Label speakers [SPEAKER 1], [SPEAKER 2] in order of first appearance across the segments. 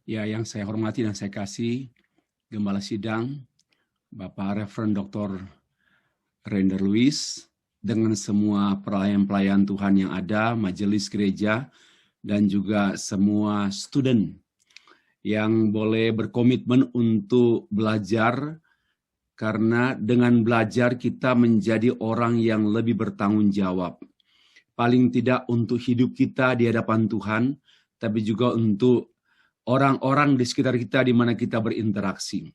[SPEAKER 1] Ya, yang saya hormati dan saya kasih, Gembala Sidang, Bapak Reverend Dr. Render Luis, dengan semua pelayan-pelayan Tuhan yang ada, majelis gereja, dan juga semua student yang boleh berkomitmen untuk belajar, karena dengan belajar kita menjadi orang yang lebih bertanggung jawab. Paling tidak untuk hidup kita di hadapan Tuhan, tapi juga untuk orang-orang di sekitar kita di mana kita berinteraksi.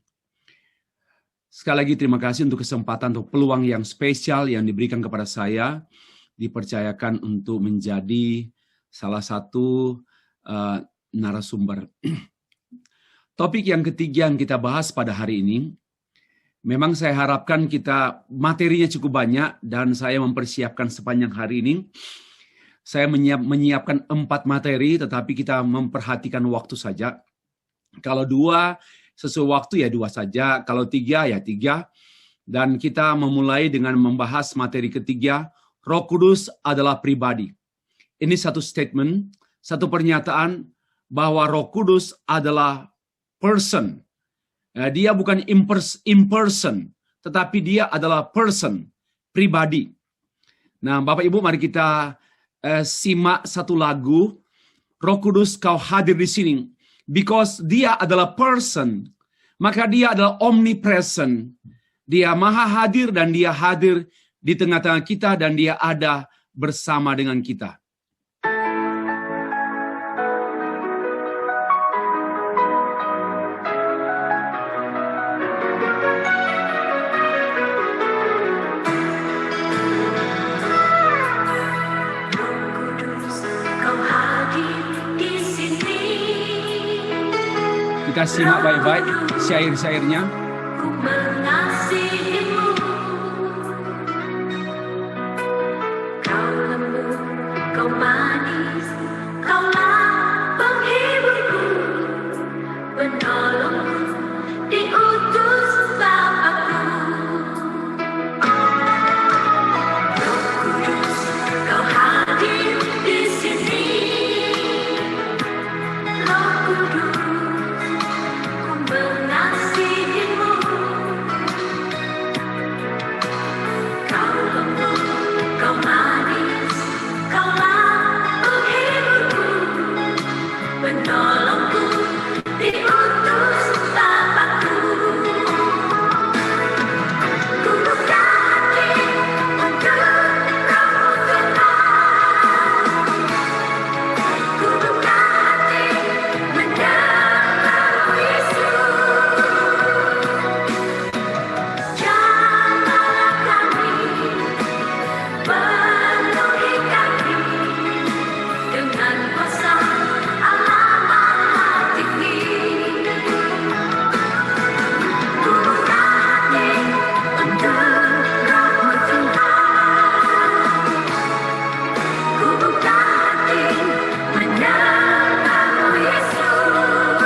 [SPEAKER 1] Sekali lagi terima kasih untuk kesempatan, untuk peluang yang spesial yang diberikan kepada saya, dipercayakan untuk menjadi salah satu narasumber. Topik yang ketiga yang kita bahas pada hari ini, memang saya harapkan kita materinya cukup banyak dan saya mempersiapkan sepanjang hari ini. Saya menyiapkan 4 materi, tetapi kita memperhatikan waktu saja. Kalau 2 sesuai waktu ya 2 saja, kalau 3 ya 3. Dan kita memulai dengan membahas materi ketiga, Roh Kudus adalah pribadi. Ini satu statement, satu pernyataan bahwa Roh Kudus adalah person. Dia bukan imperson, tetapi dia adalah person, pribadi. Nah, Bapak Ibu, mari kita simak satu lagu, Roh Kudus kau hadir di sini. Because dia adalah person, maka dia adalah omnipresent. Dia maha hadir dan dia hadir di tengah-tengah kita dan dia ada bersama dengan kita. Kita simak baik-baik syair-syairnya.
[SPEAKER 2] Ku mengasihimu, kau lembut, kau manis, kaulah penghiburku, penolongku, diutus Bapakku. Roh Kudus, kau hadir di sini. Roh Kudus, mengasihimu, kau lembut, kau manis, kaulah penghiburku, penolongku, diutus Bapakku. Ku buka hati untuk Roh Tuhan, ku buka hati mendengar Yesus. Jamalah kami, penuhi kami dengan kuasa Allah Maha Tinggi. Ku buka hati untuk Roh Tuhan, ku buka hati mendengar Yesus.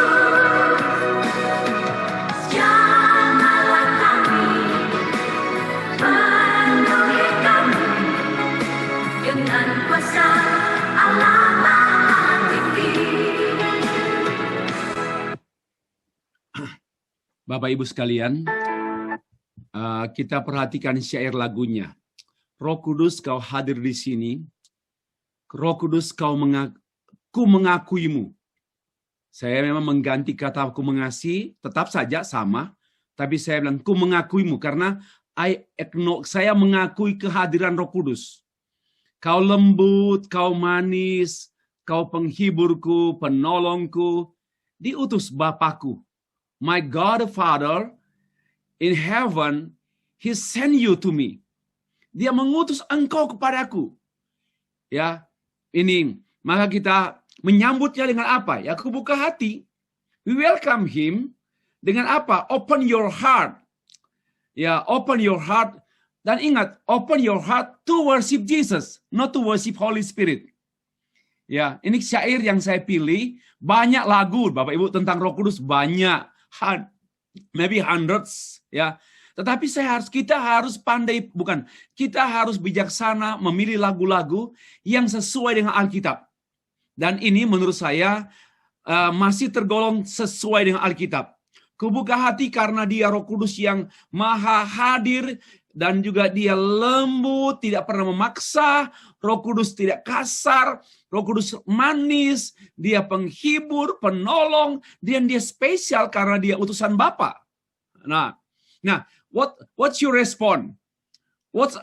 [SPEAKER 2] Jamalah kami, penuhi kami dengan kuasa Allah Maha Tinggi.
[SPEAKER 1] Bapak Ibu sekalian, kita perhatikan syair lagunya. Roh Kudus kau hadir di sini. Roh Kudus ku mengakuimu. Saya memang mengganti kata ku mengasihi, tetap saja sama. Tapi saya bilang ku mengakuimu karena saya mengakui kehadiran Roh Kudus. Kau lembut, kau manis, kau penghiburku, penolongku, diutus Bapakku. My God the Father in heaven, He sent you to me. Dia mengutus engkau kepadaku. Ya, ini maka kita menyambutnya dengan apa? Ya, ku buka hati. We welcome Him dengan apa? Open your heart. Ya, open your heart. Dan ingat, open your heart to worship Jesus, not to worship Holy Spirit. Ya, ini syair yang saya pilih. Banyak lagu, Bapak Ibu, tentang Roh Kudus banyak. Maybe hundreds, ya. Tetapi kita harus pandai, kita harus bijaksana memilih lagu-lagu yang sesuai dengan Alkitab. Dan ini menurut saya masih tergolong sesuai dengan Alkitab. Kubuka hati karena dia Roh Kudus yang maha hadir, dan juga dia lembut, tidak pernah memaksa. Roh Kudus tidak kasar, Roh Kudus manis, dia penghibur, penolong, dan dia spesial karena dia utusan Bapa. Nah, what's your response? What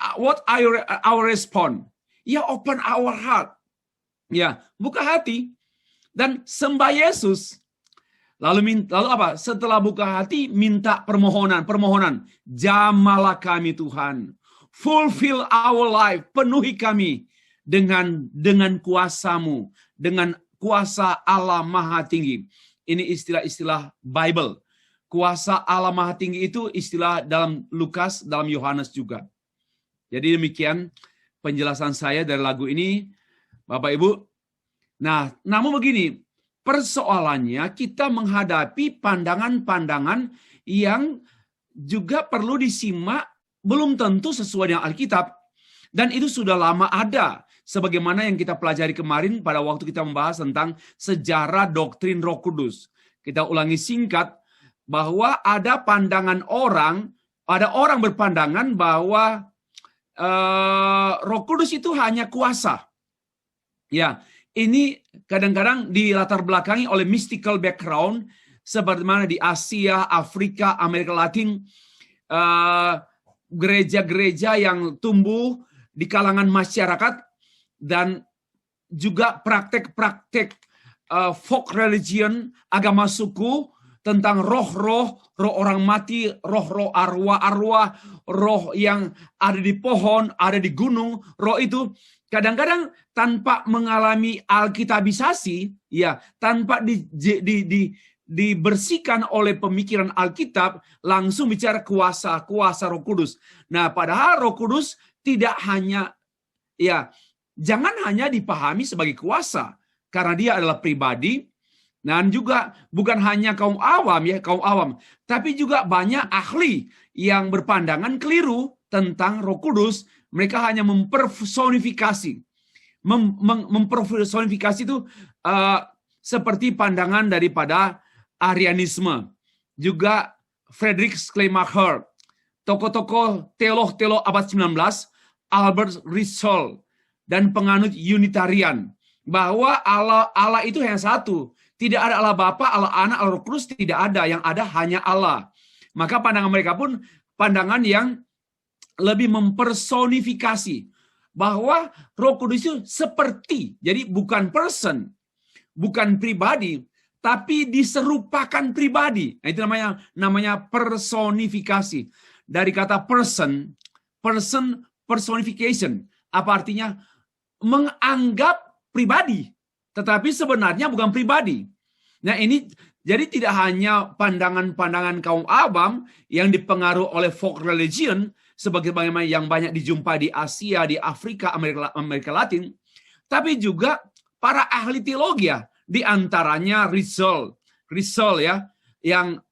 [SPEAKER 1] are our response? Ya, open our heart. Ya, buka hati dan sembah Yesus. Lalu apa? Setelah buka hati, minta permohonan. Jamahlah kami Tuhan. Fulfill our life. Penuhi kami dengan kuasa-Mu. Dengan kuasa Allah Maha Tinggi. Ini istilah-istilah Bible. Kuasa Allah Maha Tinggi itu istilah dalam Lukas, dalam Yohanes juga. Jadi demikian penjelasan saya dari lagu ini, Bapak Ibu. Nah, namun begini, persoalannya kita menghadapi pandangan-pandangan yang juga perlu disimak, belum tentu sesuai dengan Alkitab. Dan itu sudah lama ada. Sebagaimana yang kita pelajari kemarin pada waktu kita membahas tentang sejarah doktrin Roh Kudus. Kita ulangi singkat, bahwa ada orang berpandangan bahwa Roh Kudus itu hanya kuasa. Ya, ini kadang-kadang dilatar belakangi oleh mystical background, seperti di Asia, Afrika, Amerika Latin, gereja-gereja yang tumbuh di kalangan masyarakat, dan juga praktek-praktek folk religion, agama suku, tentang roh-roh orang mati, roh-roh arwah-arwah, roh yang ada di pohon, ada di gunung, roh itu kadang-kadang tanpa mengalami alkitabisasi, ya, tanpa dibersihkan oleh pemikiran Alkitab, langsung bicara kuasa Roh Kudus. Nah, padahal Roh Kudus tidak hanya, ya, jangan hanya dipahami sebagai kuasa, karena dia adalah pribadi, dan juga bukan hanya kaum awam, tapi juga banyak ahli yang berpandangan keliru tentang Roh Kudus. Mereka hanya mempersonifikasi. Mempersonifikasi itu seperti pandangan daripada Arianisme. Juga Friedrich Schleiermacher, tokoh-tokoh teolog abad 19, Albert Ritschl, dan penganut Unitarian, bahwa Allah itu hanya satu. Tidak ada Allah Bapa, Allah Anak, Allah Roh Kudus, tidak ada. Yang ada hanya Allah. Maka pandangan mereka pun pandangan yang lebih mempersonifikasi, bahwa Roh Kudus itu seperti, jadi bukan person, bukan pribadi, tapi diserupakan pribadi. Nah, itu namanya personifikasi. Dari kata personification, apa artinya? Menganggap pribadi, tetapi sebenarnya bukan pribadi. Nah, ini jadi tidak hanya pandangan-pandangan kaum awam yang dipengaruhi oleh folk religion, sebagaimana yang banyak dijumpai di Asia, di Afrika, Amerika Latin, tapi juga para ahli teologi, di antaranya Ritschl ya,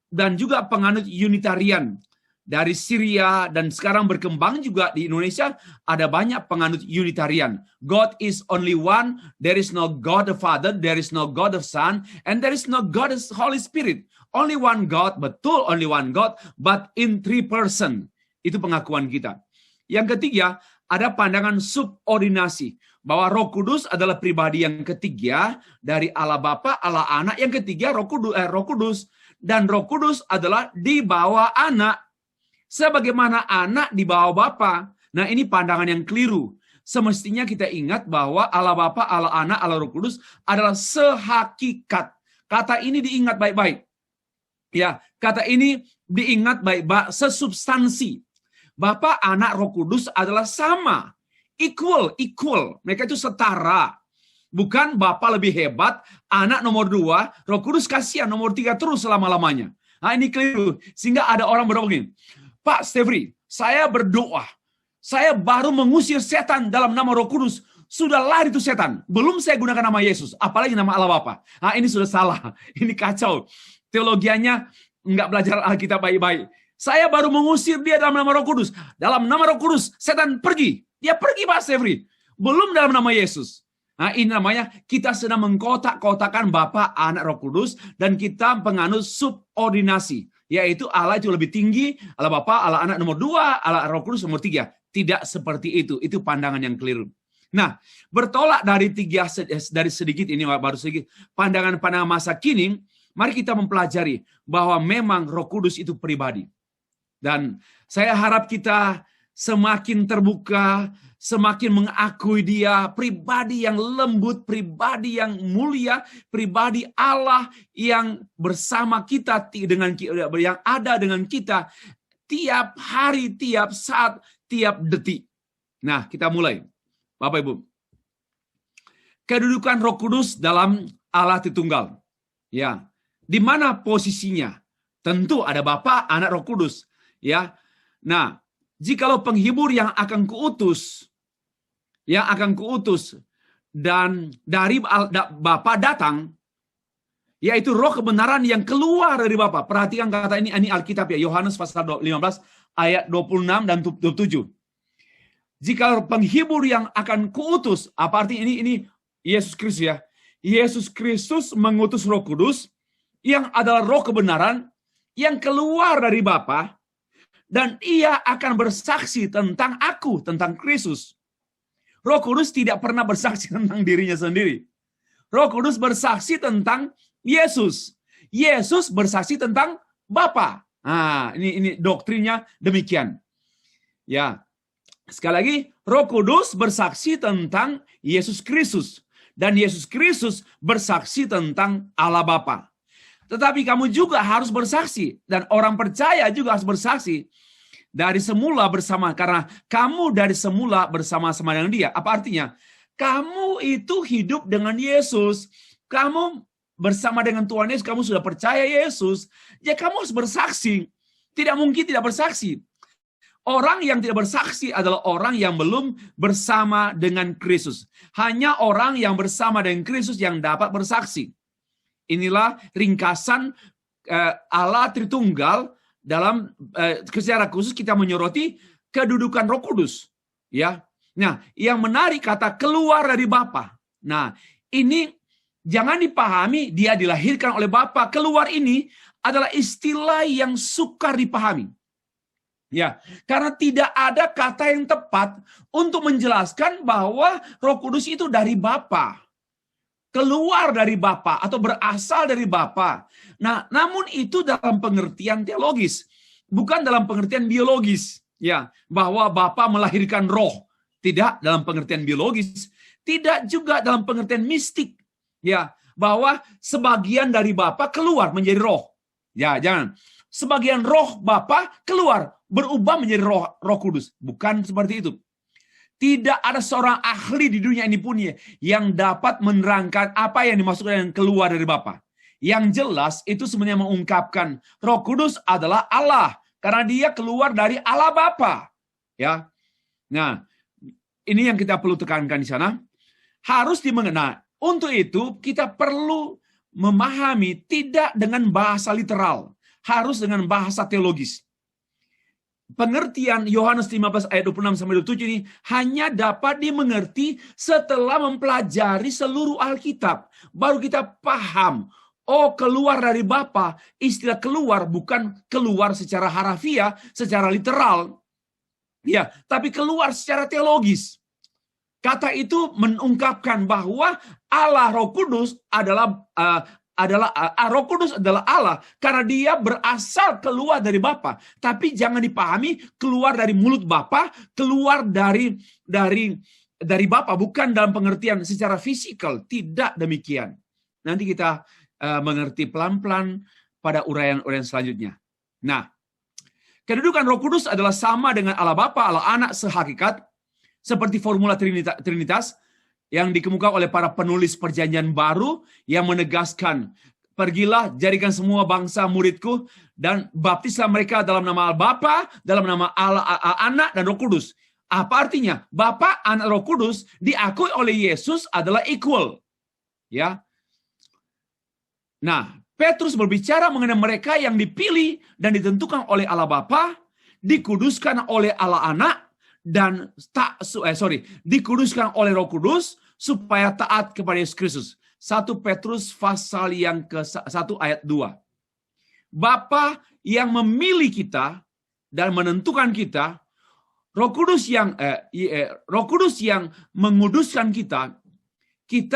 [SPEAKER 1] dan juga penganut Unitarian dari Syria, dan sekarang berkembang juga di Indonesia ada banyak penganut Unitarian. God is only one, there is no God the Father, there is no God the Son, and there is no God the Holy Spirit. Only one God, betul only one God, but in 3 person. Itu pengakuan kita. Yang ketiga, ada pandangan subordinasi, bahwa Roh Kudus adalah pribadi yang ketiga dari Allah Bapa, Allah Anak. Yang ketiga Roh Kudus, dan Roh Kudus adalah di bawah Anak, sebagaimana Anak di bawah Bapa. Nah, ini pandangan yang keliru. Semestinya kita ingat bahwa Allah Bapa, Allah Anak, Allah Roh Kudus adalah sehakikat. Kata ini diingat baik-baik. Ya, kata ini diingat baik-baik, sesubstansi. Bapa, Anak, Roh Kudus adalah sama, equal. Mereka itu setara. Bukan Bapa lebih hebat, Anak nomor 2, Roh Kudus kasihan nomor 3 terus selama-lamanya. Nah, ini keliru. Sehingga ada orang berdoa begini, Pak Stefri, saya berdoa, saya baru mengusir setan dalam nama Roh Kudus, sudah lari itu setan. Belum saya gunakan nama Yesus, apalagi nama Allah Bapa. Nah, ini sudah salah, ini kacau. Teologianya nggak belajar Alkitab baik-baik. Saya baru mengusir dia dalam nama Roh Kudus. Dalam nama Roh Kudus, setan pergi. Dia pergi, Pak Stefri. Belum dalam nama Yesus. Nah, ini namanya kita sedang mengkotak-kotakan Bapa, Anak, Roh Kudus, dan kita penganut subordinasi, yaitu Allah itu lebih tinggi, Allah Bapa, Allah Anak nomor 2, Allah Roh Kudus nomor 3. Tidak seperti itu pandangan yang keliru. Nah, bertolak dari sedikit ini, baru sedikit pandangan-pandangan masa kini, mari kita mempelajari bahwa memang Roh Kudus itu pribadi. Dan saya harap kita semakin terbuka, semakin mengakui dia pribadi yang lembut, pribadi yang mulia, pribadi Allah yang bersama kita, yang ada dengan kita tiap hari, tiap saat, tiap detik. Nah, kita mulai. Bapak Ibu. Kedudukan Roh Kudus dalam Allah Tritunggal. Ya. Di mana posisinya? Tentu ada Bapa, Anak, Roh Kudus. Ya. Nah, jikalau penghibur yang akan kuutus dan dari Bapa datang, yaitu Roh kebenaran yang keluar dari Bapa. Perhatikan kata ini Alkitab ya, Yohanes pasal 15 ayat 26 dan 27. Jika penghibur yang akan kuutus, apa artinya ini Yesus Kristus ya. Yesus Kristus mengutus Roh Kudus yang adalah Roh kebenaran yang keluar dari Bapa, dan ia akan bersaksi tentang aku, tentang Kristus. Roh Kudus tidak pernah bersaksi tentang dirinya sendiri. Roh Kudus bersaksi tentang Yesus. Yesus bersaksi tentang Bapa. Nah, ini doktrinnya demikian. Ya. Sekali lagi, Roh Kudus bersaksi tentang Yesus Kristus. Dan Yesus Kristus bersaksi tentang Allah Bapa. Tetapi kamu juga harus bersaksi. Dan orang percaya juga harus bersaksi. Dari semula bersama. Karena kamu dari semula bersama-sama dengan dia. Apa artinya? Kamu itu hidup dengan Yesus. Kamu bersama dengan Tuhan Yesus. Kamu sudah percaya Yesus. Ya kamu harus bersaksi. Tidak mungkin tidak bersaksi. Orang yang tidak bersaksi adalah orang yang belum bersama dengan Kristus. Hanya orang yang bersama dengan Kristus yang dapat bersaksi. Inilah ringkasan Allah Tritunggal dalam secara khusus kita menyoroti kedudukan Roh Kudus. Ya. Nah, yang menarik kata keluar dari Bapa. Nah, ini jangan dipahami dia dilahirkan oleh Bapa. Keluar ini adalah istilah yang sukar dipahami. Ya, karena tidak ada kata yang tepat untuk menjelaskan bahwa Roh Kudus itu dari Bapa. Keluar dari Bapa atau berasal dari Bapa. Nah, namun itu dalam pengertian teologis, bukan dalam pengertian biologis. Ya, bahwa Bapa melahirkan roh, tidak dalam pengertian biologis, tidak juga dalam pengertian mistik. Ya, bahwa sebagian dari Bapa keluar menjadi roh. Ya, jangan. Sebagian roh Bapa keluar, berubah menjadi roh Kudus. Bukan seperti itu. Tidak ada seorang ahli di dunia ini pun yang dapat menerangkan apa yang dimaksudkan dengan keluar dari Bapa. Yang jelas itu sebenarnya mengungkapkan Roh Kudus adalah Allah. Karena dia keluar dari Allah Bapa. Ya. Nah, ini yang kita perlu tekankan di sana. Harus dimengerti. Untuk itu kita perlu memahami tidak dengan bahasa literal. Harus dengan bahasa teologis. Pengertian Yohanes 15 ayat 26 sampai 27 ini hanya dapat dimengerti setelah mempelajari seluruh Alkitab. Baru kita paham, oh keluar dari Bapa, istilah keluar bukan keluar secara harafiah, secara literal. Ya, tapi keluar secara teologis. Kata itu mengungkapkan bahwa Allah Roh Kudus adalah Roh Kudus adalah Allah karena dia berasal keluar dari Bapa. Tapi jangan dipahami keluar dari mulut Bapa, keluar dari Bapa, bukan dalam pengertian secara fisikal, tidak demikian. Nanti kita mengerti pelan-pelan pada uraian-uraian selanjutnya. Nah, kedudukan Roh Kudus adalah sama dengan Allah Bapa, Allah Anak sehakikat, seperti formula Trinitas yang dikemukakan oleh para penulis Perjanjian Baru yang menegaskan, pergilah jadikan semua bangsa muridku dan baptislah mereka dalam nama Allah Bapa, dalam nama Allah Anak dan Roh Kudus. Apa artinya? Bapa, Anak, Roh Kudus diakui oleh Yesus adalah equal. Ya. Nah, Petrus berbicara mengenai mereka yang dipilih dan ditentukan oleh Allah Bapa, dikuduskan oleh Allah Anak dan dikuduskan oleh Roh Kudus supaya taat kepada Yesus Kristus. 1 Petrus pasal yang ke-1 ayat 2. Bapa yang memilih kita dan menentukan kita, Roh Kudus yang menguduskan kita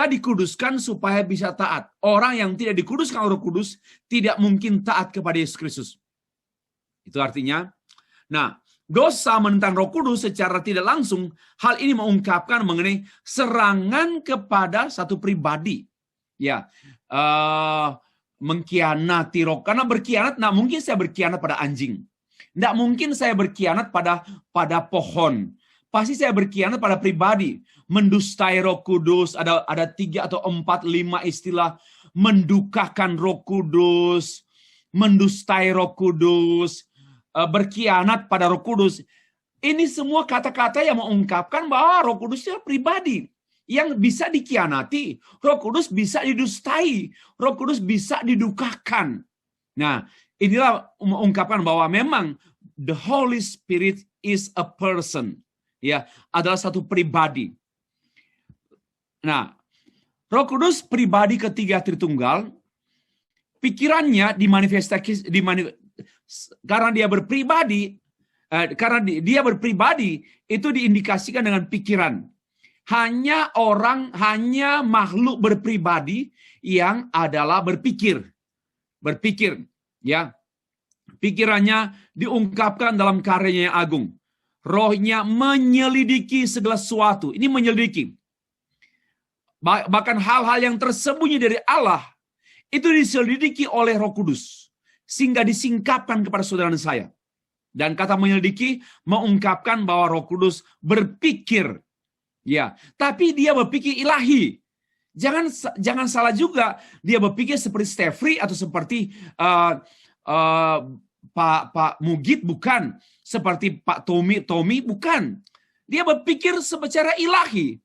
[SPEAKER 1] dikuduskan supaya bisa taat. Orang yang tidak dikuduskan oleh Roh Kudus tidak mungkin taat kepada Yesus Kristus. Itu artinya, dosa menentang Roh Kudus secara tidak langsung, hal ini mengungkapkan mengenai serangan kepada satu pribadi. Ya, mengkhianati Roh. Karena berkhianat, mungkin saya berkhianat pada anjing. Tidak mungkin saya berkhianat pada pohon. Pasti saya berkhianat pada pribadi. Mendustai Roh Kudus, ada 3 atau 4, 5 istilah. Mendukakan Roh Kudus, mendustai Roh Kudus, berkhianat pada Roh Kudus. Ini semua kata-kata yang mengungkapkan bahwa Roh Kudus itu pribadi yang bisa dikhianati. Roh Kudus bisa didustai. Roh Kudus bisa didukakan. Nah, inilah mengungkapkan bahwa memang the Holy Spirit is a person. Ya, adalah satu pribadi. Nah, Roh Kudus pribadi ketiga Tritunggal, pikirannya karena dia berpribadi, itu diindikasikan dengan pikiran. Hanya makhluk berpribadi yang adalah berpikir, ya. Pikirannya diungkapkan dalam karyanya yang agung. Rohnya menyelidiki segala sesuatu. Ini menyelidiki. Bahkan hal-hal yang tersembunyi dari Allah itu diselidiki oleh Roh Kudus sehingga disingkapkan kepada saudara dan saya. Dan kata menyelidiki mengungkapkan bahwa Roh Kudus berpikir, ya, tapi dia berpikir ilahi. Jangan salah juga, dia berpikir seperti Stefri atau seperti Pak Mugit, bukan. Seperti Pak Tommy, bukan. Dia berpikir secara ilahi.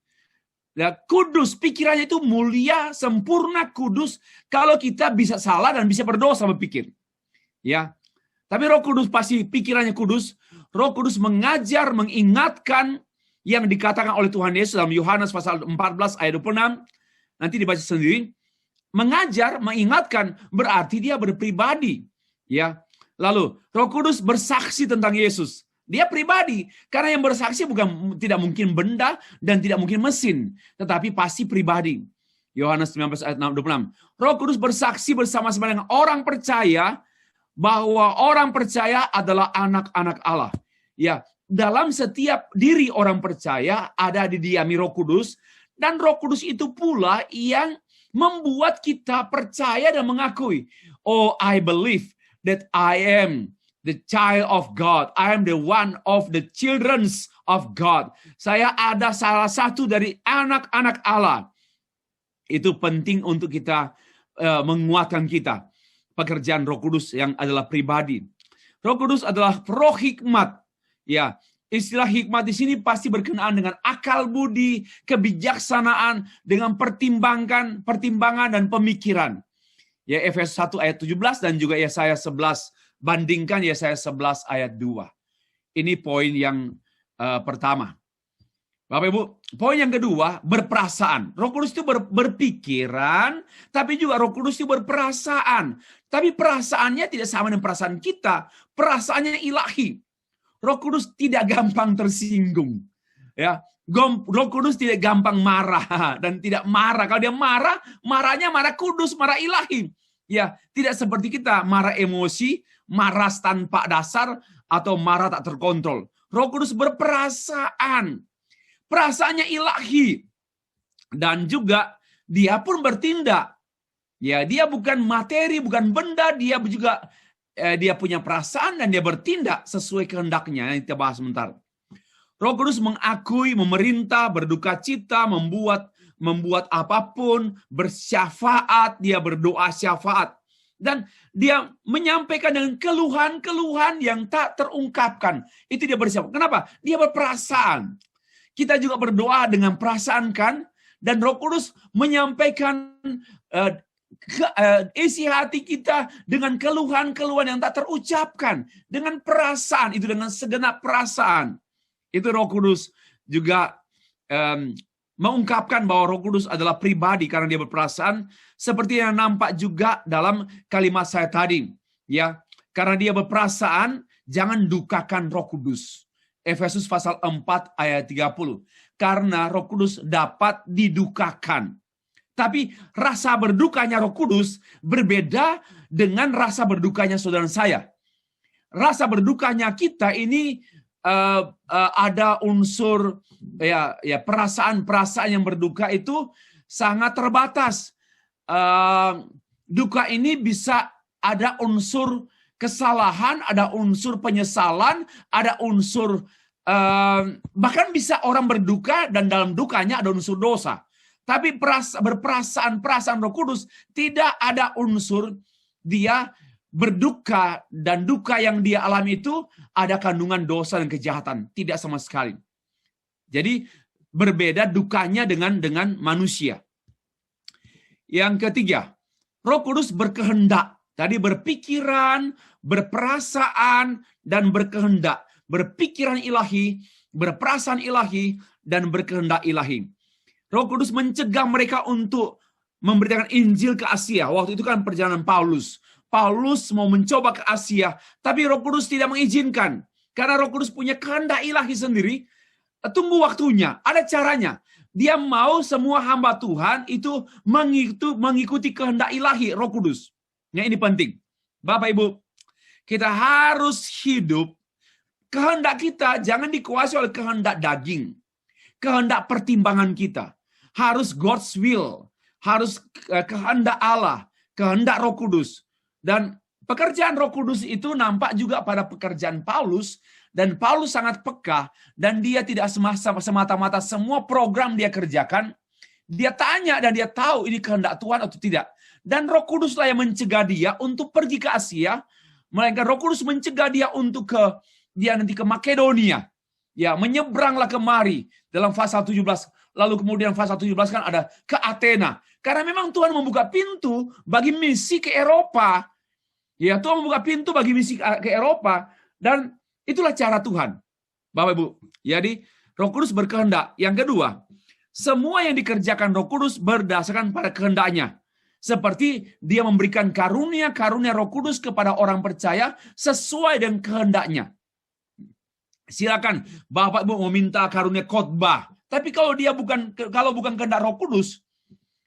[SPEAKER 1] Ya, kudus, pikirannya itu mulia, sempurna, kudus. Kalau kita bisa salah dan bisa berdosa berpikir. Ya. Tapi Roh Kudus pasti pikirannya kudus. Roh Kudus mengajar, mengingatkan yang dikatakan oleh Tuhan Yesus dalam Yohanes pasal 14 ayat 26. Nanti dibaca sendiri. Mengajar, mengingatkan, berarti dia berpribadi. Ya. Lalu, Roh Kudus bersaksi tentang Yesus. Dia pribadi. Karena yang bersaksi tidak mungkin benda dan tidak mungkin mesin. Tetapi pasti pribadi. Yohanes 19 ayat 26. Roh Kudus bersaksi bersama-sama dengan orang percaya bahwa orang percaya adalah anak-anak Allah. Ya, dalam setiap diri orang percaya ada didiami Roh Kudus. Dan Roh Kudus itu pula yang membuat kita percaya dan mengakui. Oh, I believe that I am the child of God. I am the one of the children of God. Saya ada salah satu dari anak-anak Allah. Itu penting untuk kita menguatkan kita. Pekerjaan Roh Kudus yang adalah pribadi. Roh Kudus adalah roh hikmat. Ya, istilah hikmat di sini pasti berkenaan dengan akal budi, kebijaksanaan, dengan pertimbangan dan pemikiran. Ya, Efesus 1 ayat 17 dan juga Yesaya 11, bandingkan Yesaya 11 ayat 2. Ini poin yang pertama. Bapak Ibu, poin yang kedua, berperasaan. Roh Kudus itu berpikiran, tapi juga Roh Kudus itu berperasaan. Tapi perasaannya tidak sama dengan perasaan kita. Perasaannya ilahi. Roh Kudus tidak gampang tersinggung. Ya, Roh Kudus tidak gampang marah dan tidak marah. Kalau dia marah, marahnya marah kudus, marah ilahi. Ya, tidak seperti kita marah emosi, marah tanpa dasar atau marah tak terkontrol. Roh Kudus berperasaan. Perasaannya ilahi. Dan juga dia pun bertindak. Ya, dia bukan materi, bukan benda, dia juga dia punya perasaan dan dia bertindak sesuai kehendaknya. Yang kita bahas sebentar. Roh Kudus mengakui, memerintah, berduka cita, membuat apapun, bersyafaat, dia berdoa syafaat. Dan dia menyampaikan dengan keluhan-keluhan yang tak terungkapkan. Itu dia bersyafaat. Kenapa? Dia berperasaan. Kita juga berdoa dengan perasaan kan, dan Roh Kudus menyampaikan isi hati kita dengan keluhan-keluhan yang tak terucapkan, dengan perasaan itu, dengan segenap perasaan. Itu Roh Kudus juga mengungkapkan bahwa Roh Kudus adalah pribadi karena dia berperasaan, seperti yang nampak juga dalam kalimat saya tadi. Ya, karena dia berperasaan, jangan dukakan Roh Kudus. Efesus pasal 4 ayat 30. Karena Roh Kudus dapat didukakan. Tapi rasa berdukanya Roh Kudus berbeda dengan rasa berdukanya saudara saya. Rasa berdukanya kita ini ada unsur perasaan yang berduka itu sangat terbatas. Duka ini bisa ada unsur kesalahan, ada unsur penyesalan, ada unsur bahkan bisa orang berduka dan dalam dukanya ada unsur dosa. Tapi perasaan Roh Kudus tidak ada unsur dia berduka, dan duka yang dia alami itu ada kandungan dosa dan kejahatan, tidak sama sekali. Jadi berbeda dukanya dengan manusia. Yang ketiga, Roh Kudus berkehendak. Tadi berpikiran, berperasaan, dan berkehendak. Berpikiran ilahi, berperasaan ilahi, dan berkehendak ilahi. Roh Kudus mencegah mereka untuk memberitakan Injil ke Asia. Waktu itu kan perjalanan Paulus. Paulus mau mencoba ke Asia, tapi Roh Kudus tidak mengizinkan. Karena Roh Kudus punya kehendak ilahi sendiri. Tunggu waktunya, ada caranya. Dia mau semua hamba Tuhan itu mengikuti kehendak ilahi Roh Kudus. Yang ini penting. Bapak Ibu, kita harus hidup. Kehendak kita jangan dikuasai oleh kehendak daging. Kehendak pertimbangan kita. Harus God's will. Harus kehendak Allah. Kehendak Roh Kudus. Dan pekerjaan Roh Kudus itu nampak juga pada pekerjaan Paulus. Dan Paulus sangat peka. Dan dia tidak semata-mata semua program dia kerjakan. Dia tanya dan dia tahu ini kehendak Tuhan atau tidak. Dan Roh Kuduslah yang mencegah dia untuk pergi ke Asia. Melainkan Roh Kudus mencegah dia untuk dia nanti ke Makedonia. Ya, menyeberanglah kemari dalam pasal 17. Lalu kemudian pasal 17 kan ada ke Athena. Karena memang Tuhan membuka pintu bagi misi ke Eropa. Ya, Tuhan membuka pintu bagi misi ke Eropa. Dan itulah cara Tuhan. Bapak Ibu. Jadi Roh Kudus berkehendak. Yang kedua, semua yang dikerjakan Roh Kudus berdasarkan pada kehendaknya. Seperti dia memberikan karunia-karunia Roh Kudus kepada orang percaya sesuai dengan kehendaknya. Silakan Bapak Ibu meminta karunia khotbah. Tapi kalau bukan kehendak Roh Kudus,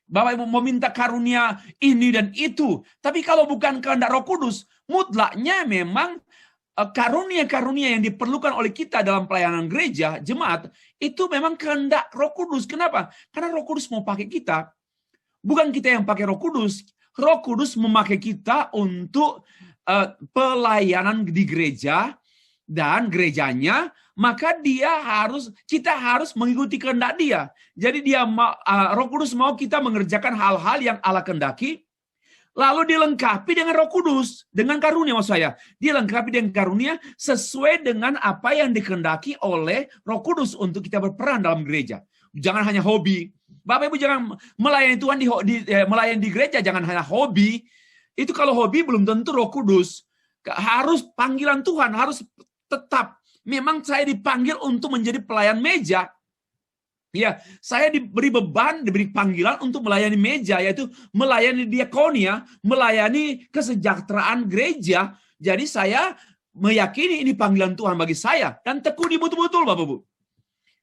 [SPEAKER 1] Bapak Ibu meminta karunia ini dan itu. Tapi kalau bukan kehendak Roh Kudus, mutlaknya memang karunia-karunia yang diperlukan oleh kita dalam pelayanan gereja, jemaat, itu memang kehendak Roh Kudus. Kenapa? Karena Roh Kudus mau pakai kita. Bukan kita yang pakai Roh Kudus. Roh Kudus memakai kita untuk pelayanan di gereja dan gerejanya, maka kita harus mengikuti kehendak dia. Jadi Roh Kudus mau kita mengerjakan hal-hal yang Allah kehendaki, lalu dilengkapi dengan Roh Kudus, dengan karunia maksud saya. Dilengkapi dengan karunia sesuai dengan apa yang dikehendaki oleh Roh Kudus untuk kita berperan dalam gereja. Jangan hanya hobi. Bapak Ibu jangan melayani Tuhan melayani di gereja, jangan hanya hobi. Itu kalau hobi belum tentu Roh Kudus. Harus panggilan Tuhan, harus tetap. Memang saya dipanggil untuk menjadi pelayan meja. Ya, saya diberi beban, diberi panggilan untuk melayani meja, yaitu melayani diakonia, melayani kesejahteraan gereja. Jadi saya meyakini ini panggilan Tuhan bagi saya. Dan tekuni betul-betul Bapak Ibu.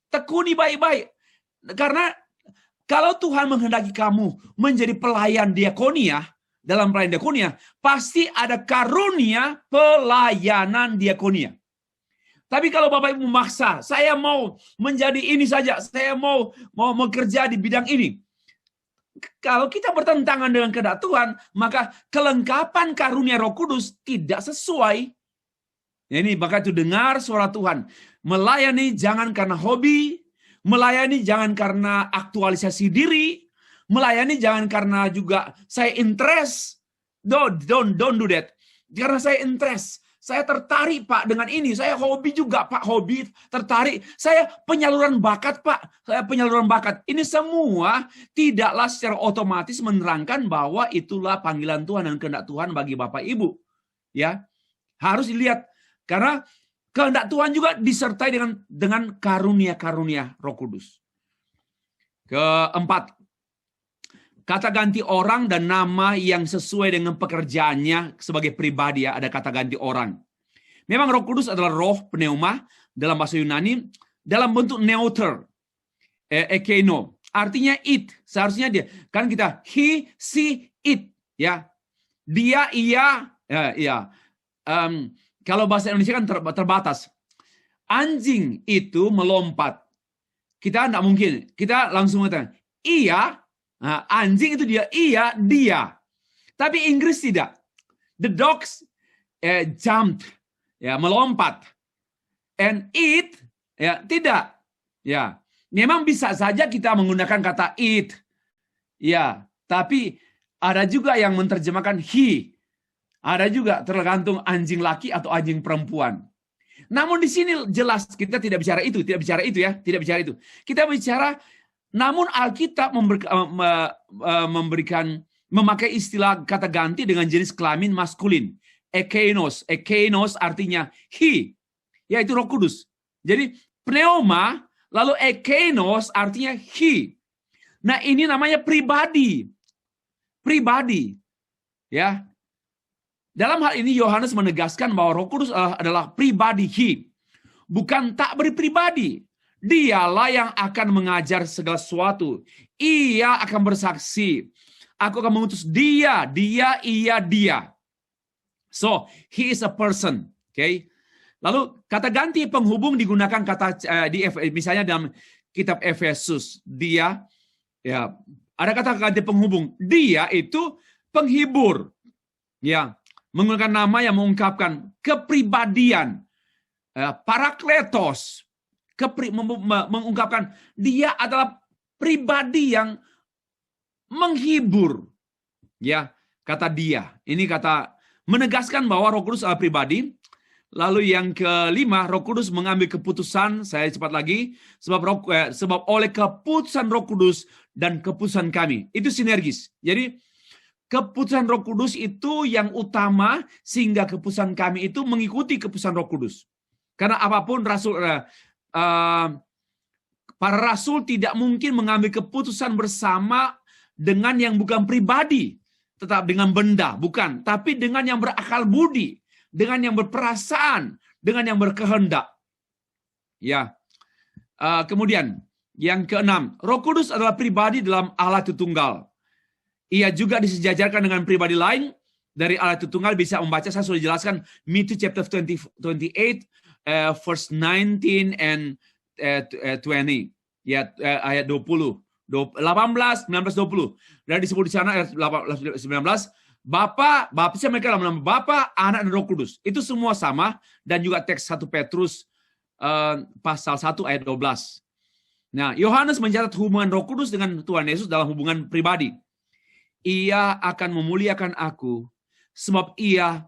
[SPEAKER 1] Tekuni baik-baik. Karena kalau Tuhan menghendaki kamu menjadi pelayan diakonia, dalam pelayan diakonia, pasti ada karunia pelayanan diakonia. Tapi kalau Bapak Ibu memaksa, saya mau menjadi ini saja, saya mau bekerja di bidang ini. Kalau kita bertentangan dengan kehendak Tuhan, maka kelengkapan karunia Roh Kudus tidak sesuai. Ini maka itu dengar suara Tuhan. Melayani jangan karena hobi, melayani jangan karena aktualisasi diri, melayani jangan karena juga saya interest. Don't do that. Karena saya interest. Saya tertarik Pak dengan ini. Saya hobi juga Pak, hobi tertarik. Saya penyaluran bakat Pak. Saya penyaluran bakat. Ini semua tidaklah secara otomatis menerangkan bahwa itulah panggilan Tuhan dan kehendak Tuhan bagi Bapak Ibu. Ya, harus dilihat karena kehendak Tuhan juga disertai dengan karunia-karunia Roh Kudus. Keempat, kata ganti orang dan nama yang sesuai dengan pekerjaannya sebagai pribadi ya, ada kata ganti orang. Memang Roh Kudus adalah roh, pneuma, dalam bahasa Yunani, dalam bentuk neuter, ekeno. Artinya it, seharusnya dia. Kan kita, he, she, it. Ya, dia, ia, ya. Kalau bahasa Indonesia kan terbatas. Anjing itu melompat. Kita enggak mungkin. Kita langsung mengatakan, iya, anjing itu dia, iya, dia. Tapi Inggris tidak. The dogs jumped, ya, melompat. And it, ya, tidak. Ya, memang bisa saja kita menggunakan kata it. Ya, tapi ada juga yang menerjemahkan he. Ada juga tergantung anjing laki atau anjing perempuan. Namun di sini jelas kita tidak bicara itu ya, tidak bicara itu. Kita bicara, namun Alkitab memakai istilah kata ganti dengan jenis kelamin maskulin. Ekeinos artinya he, yaitu Roh Kudus. Jadi pneuma lalu ekeinos artinya he. Nah, ini namanya pribadi. Ya. Dalam hal ini Yohanes menegaskan bahwa Roh Kudus adalah pribadi he, bukan tak berpribadi. Dialah yang akan mengajar segala sesuatu. Ia akan bersaksi. Aku akan mengutus dia, ia, dia. So, he is a person. Okay? Lalu kata ganti penghubung digunakan kata misalnya dalam kitab Efesus, dia, ya, ada kata ganti penghubung. Dia itu penghibur. Ya. Menggunakan nama yang mengungkapkan kepribadian, parakletos, mengungkapkan dia adalah pribadi yang menghibur. Ya, kata dia. Ini kata menegaskan bahwa Roh Kudus adalah pribadi. Lalu yang kelima, Roh Kudus mengambil keputusan, saya cepat lagi, sebab oleh keputusan Roh Kudus dan keputusan kami. Itu sinergis. Jadi keputusan Roh Kudus itu yang utama, sehingga keputusan kami itu mengikuti keputusan Roh Kudus. Karena apapun para rasul tidak mungkin mengambil keputusan bersama dengan yang bukan pribadi, tetap dengan benda, bukan, tapi dengan yang berakal budi, dengan yang berperasaan, dengan yang berkehendak. Ya. Kemudian yang keenam, Roh Kudus adalah pribadi dalam Allah Tritunggal. Ia juga disejajarkan dengan pribadi lain dari Allah Tritunggal. Bisa membaca, saya sudah jelaskan Matthew chapter 28 verse 19 and 20, ya, ayat 20, 18, 19, 20. Dan disebut di sana ayat 19, Bapa mereka dalam nama Bapa, Anak dan Roh Kudus. Itu semua sama, dan juga teks 1 Petrus pasal 1 ayat 12. Nah, Yohanes mencatat hubungan Roh Kudus dengan Tuhan Yesus dalam hubungan pribadi. Ia akan memuliakan aku, sebab ia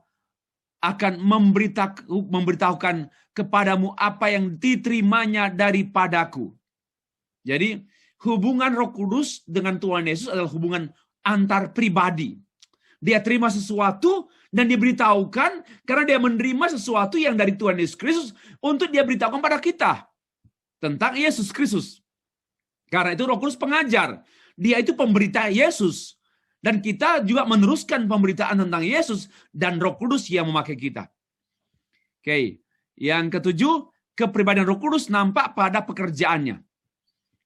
[SPEAKER 1] akan memberitahukan kepadamu apa yang diterimanya daripadaku. Jadi, hubungan Roh Kudus dengan Tuhan Yesus adalah hubungan antar pribadi. Dia terima sesuatu dan diberitahukan karena dia menerima sesuatu yang dari Tuhan Yesus Kristus untuk dia beritahukan pada kita tentang Yesus Kristus. Karena itu Roh Kudus pengajar. Dia itu pemberita Yesus. Dan kita juga meneruskan pemberitaan tentang Yesus, dan Roh Kudus yang memakai kita. Oke. Yang ketujuh, kepribadian Roh Kudus nampak pada pekerjaannya.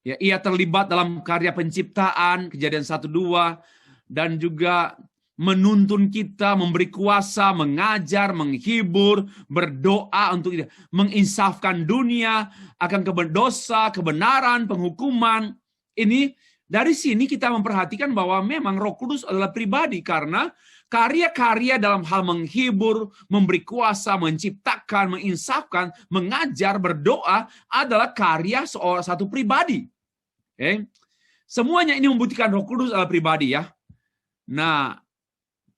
[SPEAKER 1] Ya, ia terlibat dalam karya penciptaan, Kejadian 1-2, dan juga menuntun kita, memberi kuasa, mengajar, menghibur, berdoa untuk menginsafkan dunia akan dosa, kebenaran, penghukuman. Ini dari sini kita memperhatikan bahwa memang Roh Kudus adalah pribadi, karena karya-karya dalam hal menghibur, memberi kuasa, menciptakan, menginsafkan, mengajar, berdoa adalah karya satu pribadi. Okay? Semuanya ini membutuhkan Roh Kudus adalah pribadi ya. Nah,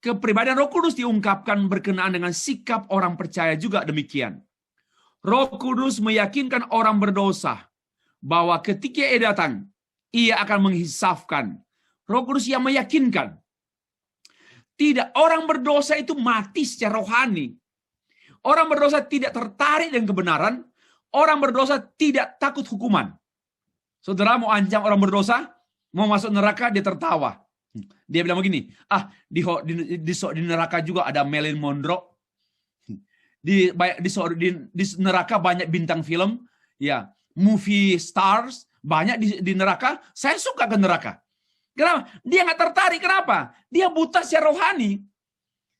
[SPEAKER 1] kepribadian Roh Kudus diungkapkan berkenaan dengan sikap orang percaya juga demikian. Roh Kudus meyakinkan orang berdosa bahwa ketika ia datang, ia akan menghisafkan. Roh Kudus yang meyakinkan. Tidak, orang berdosa itu mati secara rohani. Orang berdosa tidak tertarik dengan kebenaran. Orang berdosa tidak takut hukuman. Saudara mau ancam orang berdosa, mau masuk neraka, dia tertawa. Dia bilang begini, di neraka juga ada Marilyn Monroe. Di neraka banyak bintang film, ya, movie stars, banyak di neraka. Saya suka ke neraka. Kenapa? Dia nggak tertarik. Kenapa? Dia buta secara rohani.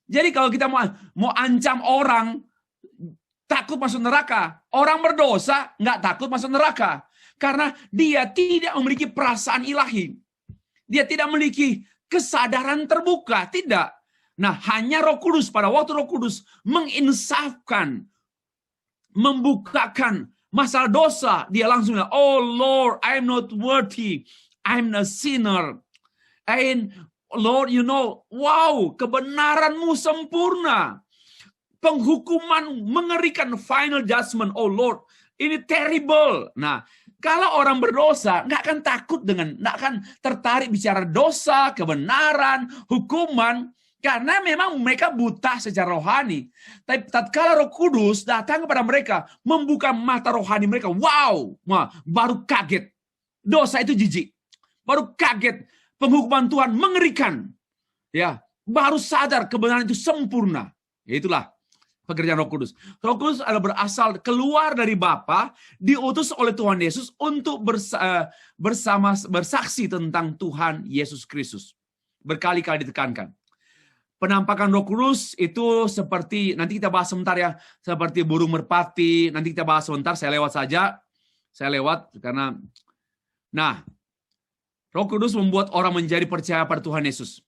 [SPEAKER 1] Jadi kalau kita mau ancam orang takut masuk neraka, orang berdosa nggak takut masuk neraka. Karena dia tidak memiliki perasaan ilahi. Dia tidak memiliki kesadaran terbuka. Tidak. Nah, hanya Roh Kudus, pada waktu Roh Kudus menginsafkan, membukakan masalah dosa, dia langsung bilang, oh Lord, I'm not worthy. I'm a sinner. And Lord, you know, wow, kebenaranmu sempurna. Penghukuman mengerikan, final judgment, oh Lord, ini terrible. Nah, kalau orang berdosa, nggak akan takut nggak akan tertarik bicara dosa, kebenaran, hukuman, karena memang mereka buta secara rohani. Tapi tatkala Roh Kudus datang kepada mereka, membuka mata rohani mereka, wow, baru kaget. Dosa itu jijik. Baru kaget, penghukuman Tuhan mengerikan. Ya, baru sadar kebenaran itu sempurna. Itulah pekerjaan Roh Kudus. Roh Kudus adalah berasal keluar dari Bapa, diutus oleh Tuhan Yesus untuk bersaksi tentang Tuhan Yesus Kristus. Berkali-kali ditekankan. Penampakan Roh Kudus itu seperti, nanti kita bahas sebentar ya, seperti burung merpati, nanti kita bahas sebentar, saya lewat saja. Saya lewat karena, nah, Roh Kudus membuat orang menjadi percaya pada Tuhan Yesus.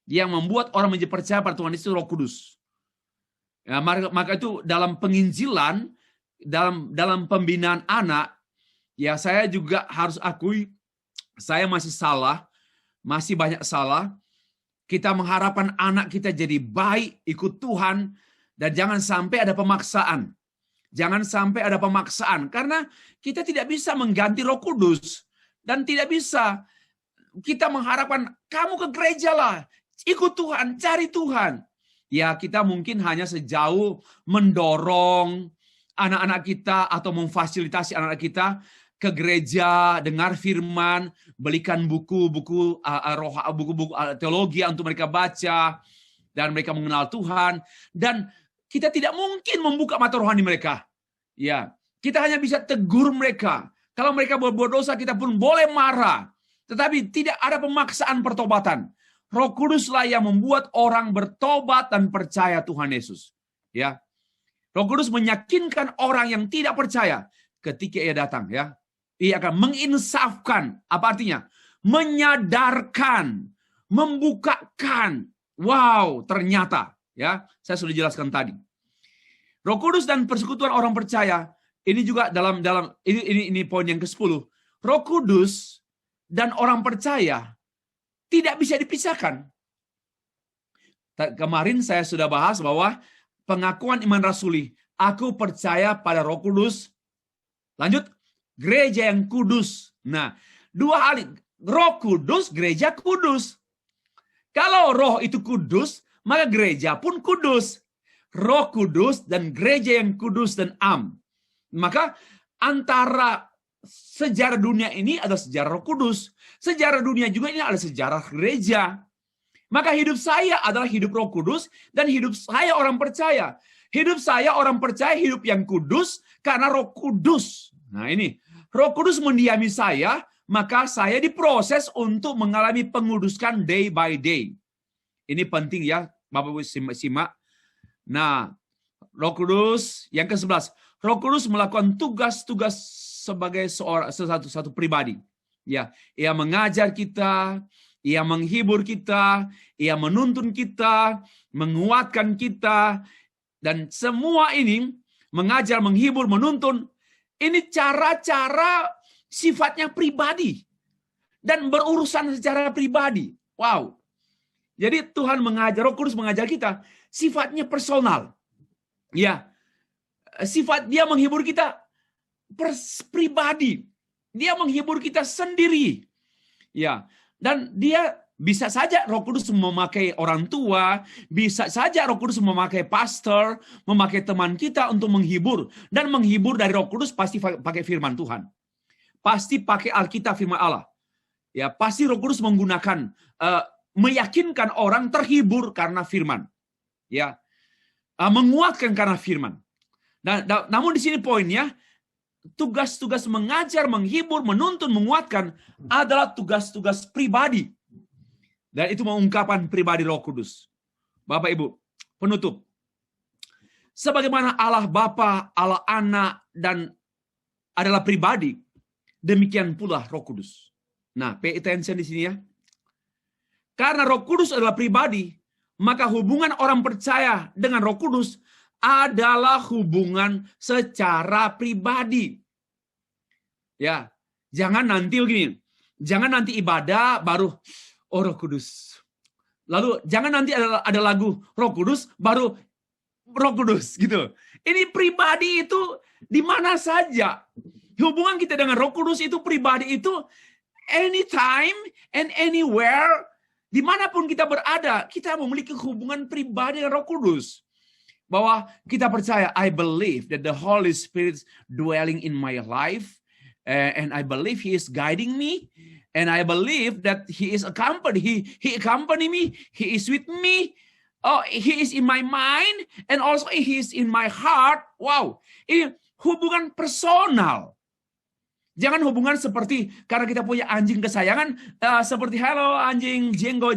[SPEAKER 1] Yang membuat orang menjadi percaya pada Tuhan Yesus Roh Kudus. Ya, maka itu dalam penginjilan, dalam pembinaan anak, ya saya juga harus akui, saya masih salah, masih banyak salah. Kita mengharapkan anak kita jadi baik, ikut Tuhan, dan jangan sampai ada pemaksaan. Jangan sampai ada pemaksaan, karena kita tidak bisa mengganti Roh Kudus, dan tidak bisa kita mengharapkan, kamu ke gereja lah, ikut Tuhan, cari Tuhan. Ya, kita mungkin hanya sejauh mendorong anak-anak kita atau memfasilitasi anak-anak kita ke gereja, dengar firman, belikan buku-buku teologi untuk mereka baca, dan mereka mengenal Tuhan. Dan kita tidak mungkin membuka mata rohani mereka. Ya, kita hanya bisa tegur mereka. Kalau mereka berbuat dosa, kita pun boleh marah. Tetapi tidak ada pemaksaan pertobatan. Roh Kuduslah yang membuat orang bertobat dan percaya Tuhan Yesus. Ya, Roh Kudus meyakinkan orang yang tidak percaya ketika ia datang. Ya, ia akan menginsafkan. Apa artinya? Menyadarkan, membukakan. Wow, ternyata. Ya, saya sudah jelaskan tadi. Roh Kudus dan persekutuan orang percaya. Ini juga dalam ini poin yang ke-10. Roh Kudus dan orang percaya tidak bisa dipisahkan. Kemarin saya sudah bahas bahwa pengakuan iman rasuli, aku percaya pada Roh Kudus. Lanjut, gereja yang kudus. Nah, dua hal, Roh Kudus, gereja kudus. Kalau roh itu kudus, maka gereja pun kudus. Roh Kudus dan gereja yang kudus dan am. Maka antara sejarah dunia ini adalah sejarah Roh Kudus. Sejarah dunia juga ini adalah sejarah gereja. Maka hidup saya adalah hidup Roh Kudus dan hidup saya orang percaya. Hidup saya orang percaya hidup yang kudus karena Roh Kudus. Nah ini, Roh Kudus mendiami saya, maka saya diproses untuk mengalami penguduskan day by day. Ini penting ya, Bapak Ibu simak. Nah, Roh Kudus yang ke-11. Roh Kudus melakukan tugas-tugas sebagai satu pribadi. Ya, ia mengajar kita, ia menghibur kita, ia menuntun kita, menguatkan kita, dan semua ini mengajar, menghibur, menuntun. Ini cara-cara sifatnya pribadi dan berurusan secara pribadi. Wow. Jadi Tuhan mengajar, Roh Kudus mengajar kita sifatnya personal. Ya. Sifat dia menghibur kita pribadi. Dia menghibur kita sendiri. Ya. Dan dia bisa saja Roh Kudus memakai orang tua, bisa saja Roh Kudus memakai pastor, memakai teman kita untuk menghibur. Dan menghibur dari Roh Kudus pasti pakai firman Tuhan. pasti pakai Alkitab firman Allah. Ya, pasti Roh Kudus menggunakan meyakinkan orang terhibur karena firman. Ya. Menguatkan karena firman. Namun di sini poinnya, tugas-tugas mengajar, menghibur, menuntun, menguatkan adalah tugas-tugas pribadi. Dan itu mengungkapkan pribadi Roh Kudus. Bapak Ibu, penutup. Sebagaimana Allah Bapa, Allah Anak, dan adalah pribadi, demikian pula Roh Kudus. Nah, pay attention di sini ya. Karena Roh Kudus adalah pribadi, maka hubungan orang percaya dengan Roh Kudus adalah hubungan secara pribadi. Ya, jangan nanti begini. Jangan nanti ibadah baru Roh Kudus. Lalu jangan nanti ada lagu Roh Kudus baru Roh Kudus gitu. Ini pribadi itu di mana saja. Hubungan kita dengan Roh Kudus itu pribadi itu anytime and anywhere, dimanapun kita berada, kita memiliki hubungan pribadi dengan Roh Kudus. Bahwa kita percaya, I believe that the Holy Spirit is dwelling in my life, and I believe He is guiding me, and I believe that He is accompany me, He is with me, He is in my mind, and also He is in my heart. Wow, ini hubungan personal. Jangan hubungan seperti karena kita punya anjing kesayangan, seperti halo anjing, jenggo.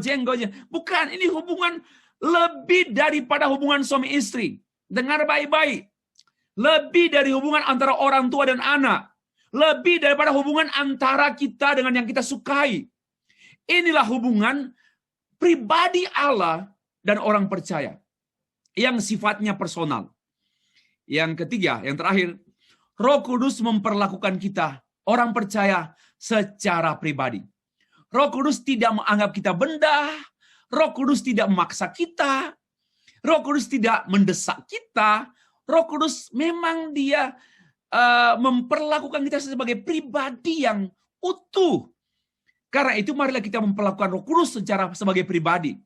[SPEAKER 1] Bukan, ini hubungan lebih daripada hubungan suami istri. Dengar baik-baik. Lebih dari hubungan antara orang tua dan anak. Lebih daripada hubungan antara kita dengan yang kita sukai. Inilah hubungan pribadi Allah dan orang percaya. Yang sifatnya personal. Yang ketiga, yang terakhir, Roh Kudus memperlakukan kita, orang percaya, secara pribadi. Roh Kudus tidak menganggap kita benda. Roh Kudus tidak memaksa kita. Roh Kudus tidak mendesak kita. Roh Kudus memang dia memperlakukan kita sebagai pribadi yang utuh. Karena itu marilah kita memperlakukan Roh Kudus sebagai pribadi.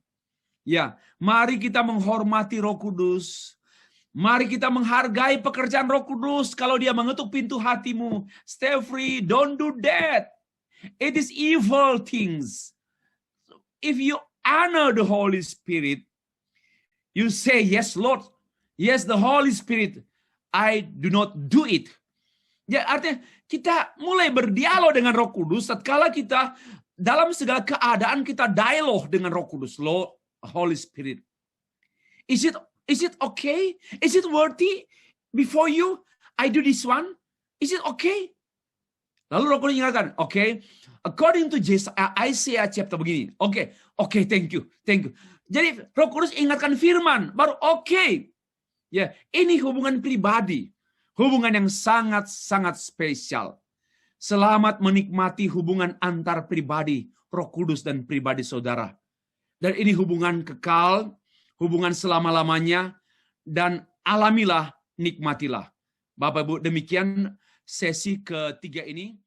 [SPEAKER 1] Ya, mari kita menghormati Roh Kudus. Mari kita menghargai pekerjaan Roh Kudus. Kalau dia mengetuk pintu hatimu, stay free, don't do that. It is evil things. If you honor the Holy Spirit, you say, yes Lord, yes the Holy Spirit, I do not do it. Ya, artinya kita mulai berdialog dengan Roh Kudus tatkala kita dalam segala keadaan kita dialog dengan Roh Kudus, Lord, Holy Spirit. Is it okay? Is it worthy before you? I do this one. Is it okay? Lalu Roh Kudus ingatkan, okay, according to Isaiah chapter begini. Okay, thank you. Jadi Roh Kudus ingatkan firman, baru okay. Ya, ini hubungan pribadi, hubungan yang sangat-sangat spesial. Selamat menikmati hubungan antar pribadi Roh Kudus dan pribadi saudara. Dan ini hubungan kekal, hubungan selama-lamanya, dan alamilah, nikmatilah. Bapak Ibu, demikian sesi ketiga ini.